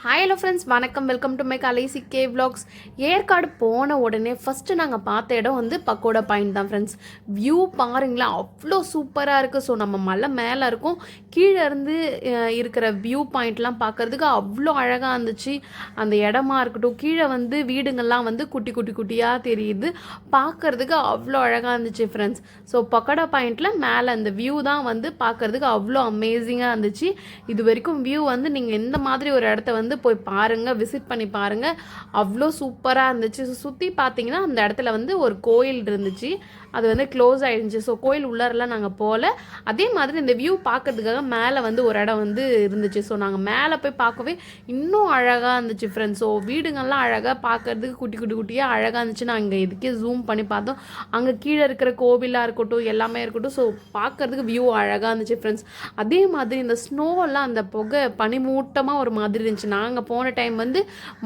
Hi hello friends, வணக்கம். Welcome to my Kalaisi K vlogs. Yercaud போன உடனே ஃபஸ்ட்டு நாங்கள் பார்த்த இடம் வந்து பக்கோடா பாயிண்ட் தான் ஃப்ரெண்ட்ஸ். வியூ பாருங்களேன், அவ்வளோ சூப்பராக இருக்குது. ஸோ நம்ம மலை மேலே இருக்கும், கீழே இருந்து இருக்கிற வியூ பாயிண்ட்லாம் பார்க்குறதுக்கு அவ்வளோ அழகாக இருந்துச்சு. அந்த இடமா இருக்கட்டும், கீழே வந்து வீடுங்கள்லாம் வந்து குட்டி குட்டி குட்டியாக தெரியுது, பார்க்குறதுக்கு அவ்வளோ அழகாக இருந்துச்சு ஃப்ரெண்ட்ஸ். ஸோ பக்கோடா பாயிண்டில் மேலே அந்த வியூ தான் வந்து பார்க்குறதுக்கு அவ்வளோ அமேசிங்காக இருந்துச்சு. இது வரைக்கும் வியூ வந்து நீங்கள் இந்த மாதிரி ஒரு இடத்த வந்து போய் பாருங்கள், விசிட் பண்ணி பாருங்கள், அவ்வளோ சூப்பராக இருந்துச்சு. சுற்றி பார்த்தீங்கன்னா அந்த இடத்துல வந்து ஒரு கோயில் இருந்துச்சு, அது வந்து க்ளோஸ் ஆகிடுச்சு. ஸோ கோயில் உள்ளாரெலாம் நாங்கள் போகல. அதே மாதிரி இந்த வியூ பார்க்கறதுக்காக மேலே வந்து ஒரு இடம் வந்து இருந்துச்சு. ஸோ நாங்கள் மேலே போய் பார்க்கவே இன்னும் அழகாக இருந்துச்சு ஃப்ரெண்ட்ஸ். ஸோ வீடுங்கள்லாம் அழகாக பார்க்கறதுக்கு குட்டி குட்டி குட்டியாக அழகாக இருந்துச்சு. நான் இங்கே இதுக்கே ஜூம் பண்ணி பார்த்தோம். அங்கே கீழே இருக்கிற கோவிலாக இருக்கட்டும், எல்லாமே இருக்கட்டும், ஸோ பார்க்கறதுக்கு வியூ அழகாக இருந்துச்சு ஃப்ரெண்ட்ஸ். அதே மாதிரி இந்த ஸ்னோவெல்லாம், அந்த புகை பனிமூட்டமாக ஒரு மாதிரி இருந்துச்சு. நாங்கள் போன டைம் வந்து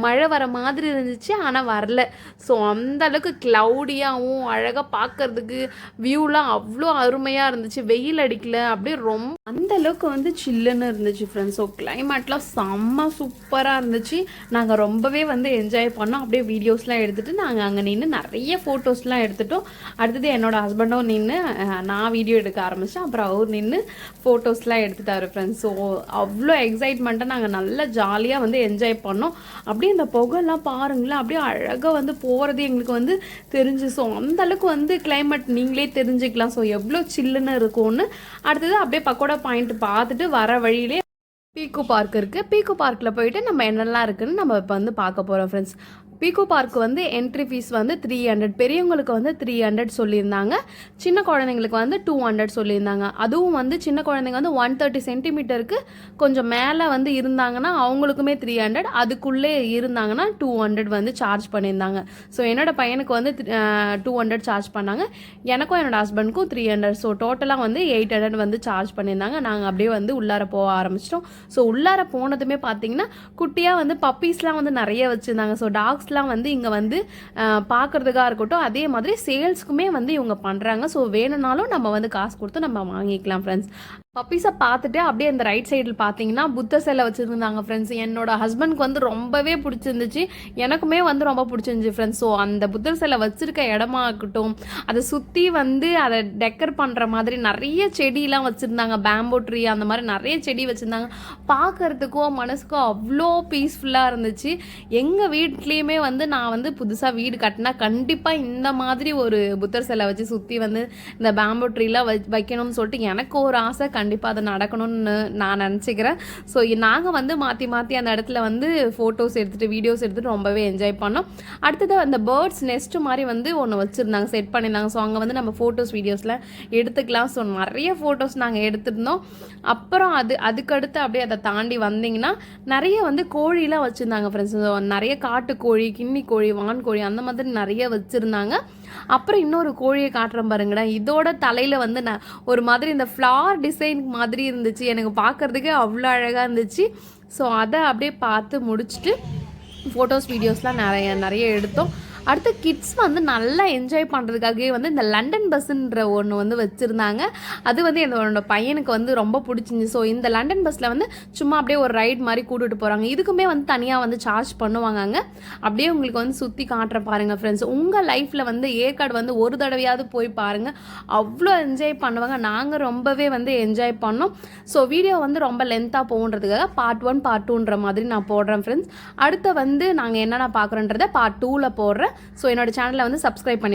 மழை வர மாதிரி இருந்துச்சு, ஆனால் வரல. ஸோ அந்தளவுக்கு க்ளவுடியாகவும் அழகாக பார்க்கறதுக்கு வியூலாம் அவ்வளோ அருமையாக இருந்துச்சு. வெயில் அடிக்கல, அப்படியே ரொம்ப அந்தளவுக்கு வந்து சில்லுன்னு இருந்துச்சு ஃப்ரெண்ட்ஸ். ஸோ கிளைமேட்லாம் செம்ம சூப்பராக இருந்துச்சு. நாங்கள் ரொம்பவே வந்து என்ஜாய் பண்ணோம். அப்படியே வீடியோஸ்லாம் எடுத்துகிட்டு நாங்கள் அங்கே நின்று நிறைய ஃபோட்டோஸ்லாம் எடுத்துட்டோம். அடுத்தது என்னோடய ஹஸ்பண்டும் நின்று நான் வீடியோ எடுக்க ஆரம்பித்தேன். அப்புறம் அவர் நின்று ஃபோட்டோஸ்லாம் எடுத்துட்டாரு ஃப்ரெண்ட்ஸ். ஸோ அவ்வளோ எக்ஸைட்மெண்ட்டாக நாங்கள் நல்லா ஜாலியாக வந்து என்ஜாய் பண்ணோம். அப்படியே இந்த புகைலாம் பாருங்களேன், அப்படியே அழகாக வந்து போகிறது எங்களுக்கு வந்து தெரிஞ்சு. ஸோ அந்தளவுக்கு வந்து கிளைமேட் நீங்களே தெரிஞ்சுக்கலாம். ஸோ எவ்வளோ சில்லுன்னு இருக்கும்னு. அடுத்தது அப்படியே பக்கோடா பாயிண்ட் பார்த்துட்டு வர வழியிலே பீக்கோ பார்க் இருக்குது. பீக்கோ பார்க்கில் போயிட்டு நம்ம என்னெல்லாம் இருக்குதுன்னு நம்ம இப்போ வந்து பார்க்க போகிறோம் ஃப்ரெண்ட்ஸ். பீக்கோ பார்க் வந்து என்ட்ரி ஃபீஸ் வந்து 300, பெரியவங்களுக்கு வந்து 300 சொல்லியிருந்தாங்க, சின்ன குழந்தைங்களுக்கு வந்து 200 சொல்லியிருந்தாங்க. அதுவும் வந்து சின்ன குழந்தைங்க வந்து 130 சென்டிமீட்டருக்கு கொஞ்சம் மேலே வந்து இருந்தாங்கன்னா அவங்களுக்குமே 300, அதுக்குள்ளே இருந்தாங்கன்னா 200 வந்து சார்ஜ் பண்ணியிருந்தாங்க. ஸோ என்னோடய பையனுக்கு வந்து 200 சார்ஜ் பண்ணாங்க, எனக்கும் என்னோடய ஹஸ்பண்டுக்கும் 300. ஸோ டோட்டலாக வந்து 800 வந்து சார்ஜ் பண்ணியிருந்தாங்க. நாங்கள் அப்படியே வந்து உள்ளார போக ஆரம்பிச்சிட்டோம். ஸோ உள்ளார போனதுமே பார்த்தீங்கன்னா குட்டியாக வந்து பப்பீஸ்லாம் வந்து நிறைய வச்சுருந்தாங்க. ஸோ டாக்ஸ் வந்து இங்கே வந்து பார்க்குறதுக்காக இருக்கட்டும், அதே மாதிரி சேல்ஸ்க்குமே வந்து இவங்க பண்ணுறாங்க. ஸோ வேணும்னாலும் நம்ம வந்து காசு கொடுத்து நம்ம வாங்கிக்கலாம் ஃப்ரெண்ட்ஸ். பப்பீஸை பார்த்துட்டு அப்படியே அந்த ரைட் சைடில் பார்த்தீங்கன்னா புத்த சிலை வச்சுருந்தாங்க ஃப்ரெண்ட்ஸ். என்னோட ஹஸ்பண்ட்க்கு வந்து ரொம்பவே பிடிச்சிருந்துச்சு, எனக்குமே வந்து ரொம்ப பிடிச்சிருந்துச்சு ஃப்ரெண்ட்ஸ். ஸோ அந்த புத்தர் சிலை வச்சுருக்க இடமா இருக்கட்டும், அதை சுற்றி வந்து அதை டெக்கர் பண்ணுற மாதிரி நிறைய செடியெலாம் வச்சுருந்தாங்க, பேம்போ ட்ரீ அந்த மாதிரி நிறைய செடி வச்சுருந்தாங்க. பார்க்குறதுக்கும் மனசுக்கும் அவ்வளோ பீஸ்ஃபுல்லாக இருந்துச்சு. எங்கள் வீட்லேயுமே வந்து நான் வந்து புதுசாக வீடு கட்டினா கண்டிப்பாக இந்த மாதிரி ஒரு புத்தர் சிலை வச்சு சுற்றி வந்து இந்த பேம்போ ட்ரீலாம் வைக்கணும்னு சொல்லிட்டு எனக்கு ஒரு ஆசை. கண்டிப்பாக அது நடக்கணும்னு நான் நினச்சிக்கிறேன். ஸோ நாங்கள் வந்து மாற்றி மாற்றி அந்த இடத்துல வந்து ஃபோட்டோஸ் எடுத்துகிட்டு வீடியோஸ் எடுத்துகிட்டு ரொம்பவே என்ஜாய் பண்ணோம். அடுத்தது அந்த பேர்ட்ஸ் நெஸ்ட் மாதிரி வந்து ஒன்று வச்சுருந்தாங்க, செட் பண்ணியிருந்தாங்க. ஸோ அங்கே வந்து நம்ம ஃபோட்டோஸ் வீடியோஸ்லாம் எடுத்துக்கலாம். ஸோ நிறைய ஃபோட்டோஸ் நாங்கள் எடுத்துருந்தோம். அப்புறம் அதுக்கடுத்து அப்படியே அதை தாண்டி வந்தீங்கன்னா நிறைய வந்து கோழிலாம் வச்சுருந்தாங்க ஃப்ரெண்ட்ஸ். நிறைய காட்டுக்கோழி, கிண்ணி கோழி, வான்கோழி அந்த மாதிரி நிறைய வச்சுருந்தாங்க. அப்புறம் இன்னொரு கோழியை காட்டுறேன் பாருங்களேன், இதோட தலையில் வந்து நான் ஒரு மாதிரி இந்த ஃப்ளார் டிசைன் மாதிரி இருந்துச்சு, எனக்கு பார்க்குறதுக்கே அவ்வளோ அழகாக இருந்துச்சு. ஸோ அதை அப்படியே பார்த்து முடிச்சுட்டு ஃபோட்டோஸ் வீடியோஸ்லாம் நிறைய எடுத்தோம். அடுத்து கிட்ஸ் வந்து நல்லா என்ஜாய் பண்ணுறதுக்காகவே வந்து இந்த லண்டன் பஸ்ஸுன்ற ஒன்று வந்து வச்சுருந்தாங்க. அது வந்து என்னோட பையனுக்கு வந்து ரொம்ப பிடிச்சிருந்துச்சு. ஸோ இந்த லண்டன் பஸ்ஸில் வந்து சும்மா அப்படியே ஒரு ரைட் மாதிரி கூட்டிகிட்டு போகிறாங்க. இதுக்குமே வந்து தனியாக வந்து சார்ஜ் பண்ணுவாங்க. அங்கே அப்படியே உங்களுக்கு வந்து சுற்றி காட்டுற பாருங்கள் ஃப்ரெண்ட்ஸ். உங்கள் லைஃப்பில் வந்து ஏற்காடு வந்து ஒரு தடவையாவது போய் பாருங்கள், அவ்வளோ என்ஜாய் பண்ணுவாங்க. நாங்கள் ரொம்பவே வந்து என்ஜாய் பண்ணோம். ஸோ வீடியோ வந்து ரொம்ப லென்த்தாக போகுன்றதுக்காக பார்ட் 1 பார்ட் 2ன்ற மாதிரி நான் போடுறேன் ஃப்ரெண்ட்ஸ். அடுத்து வந்து நாங்கள் என்னென்ன பார்க்குறோன்றதை பார்ட் 2ல் போடுறேன். ஸோ என்னோட சேனலை வந்து சப்ஸ்கிரைப் பண்ணி